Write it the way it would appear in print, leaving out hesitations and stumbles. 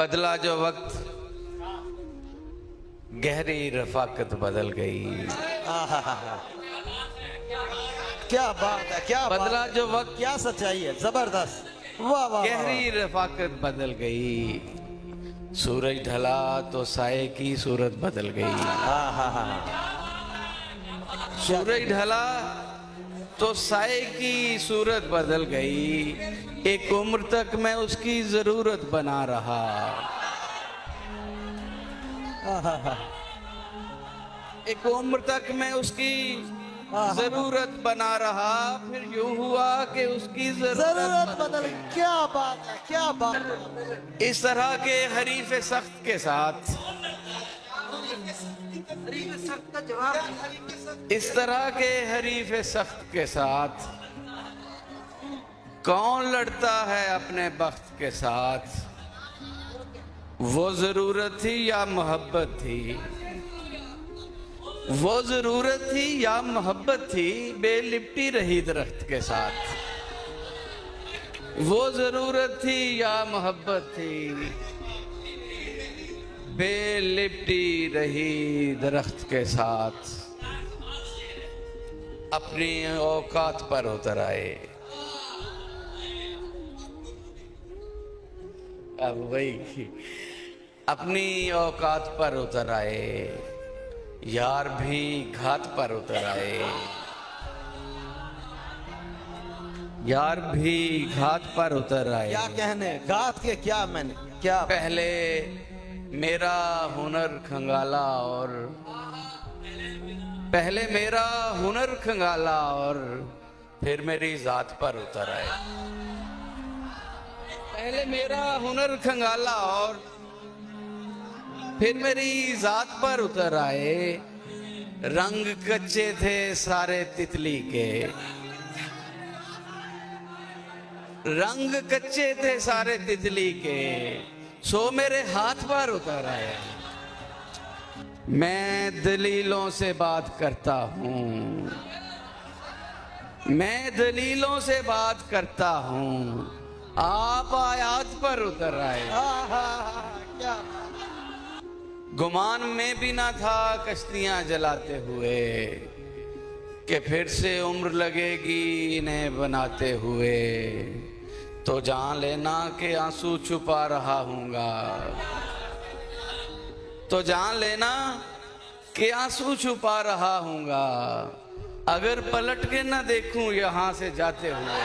बदला जो वक्त गहरी रफाकत बदल गई। क्या बात है, क्या बदला जो वक्त, क्या सच्चाई है, जबरदस्त। वाह वाह, गहरी रफाकत बदल गई। सूरज ढला तो साये की सूरत बदल गई। सूरज ढला तो साये की सूरत बदल गई। एक उम्र तक मैं उसकी जरूरत बना रहा। एक उम्र तक मैं उसकी जरूरत बना रहा, फिर यूं हुआ कि उसकी जरूरत बदल गई। क्या बात है, क्या बात है। इस तरह के हरीफ सख्त के साथ, इस तरह के हरीफ सख्त के साथ कौन लड़ता है अपने बख्त के साथ। वो जरूरत थी या मोहब्बत थी, वो जरूरत थी या मोहब्बत थी, बेलिपटी रही दरख्त के साथ। वो जरूरत थी या मोहब्बत थी, बेलिपटी रही दरख्त के साथ। अपनी औकात पर उतर आए। अब वही अपनी औकात पर उतर आए। यार भी घात पर उतर आए। यार भी घात पर उतर आए। क्या कहने, घात के क्या मैंने क्या। पहले मेरा हुनर खंगाला और पहले मेरा हुनर खंगाला और फिर मेरी जात पर उतर आए। पहले मेरा हुनर खंगाला और फिर मेरी जात पर उतर आए। रंग कच्चे थे सारे तितली के, रंग कच्चे थे सारे तितली के, सो मेरे हाथ पर उतर आए। मैं दलीलों से बात करता हूँ, मैं दलीलों से बात करता हूँ, आप आयात पर उतर आए। क्या गुमान में भी ना था कश्तियां जलाते हुए कि फिर से उम्र लगेगी इन्हें बनाते हुए। तो जान लेना कि आंसू छुपा रहा हूँगा, तो जान लेना कि आंसू छुपा रहा हूँगा। अगर पलट के ना देखूं यहाँ से जाते हुए।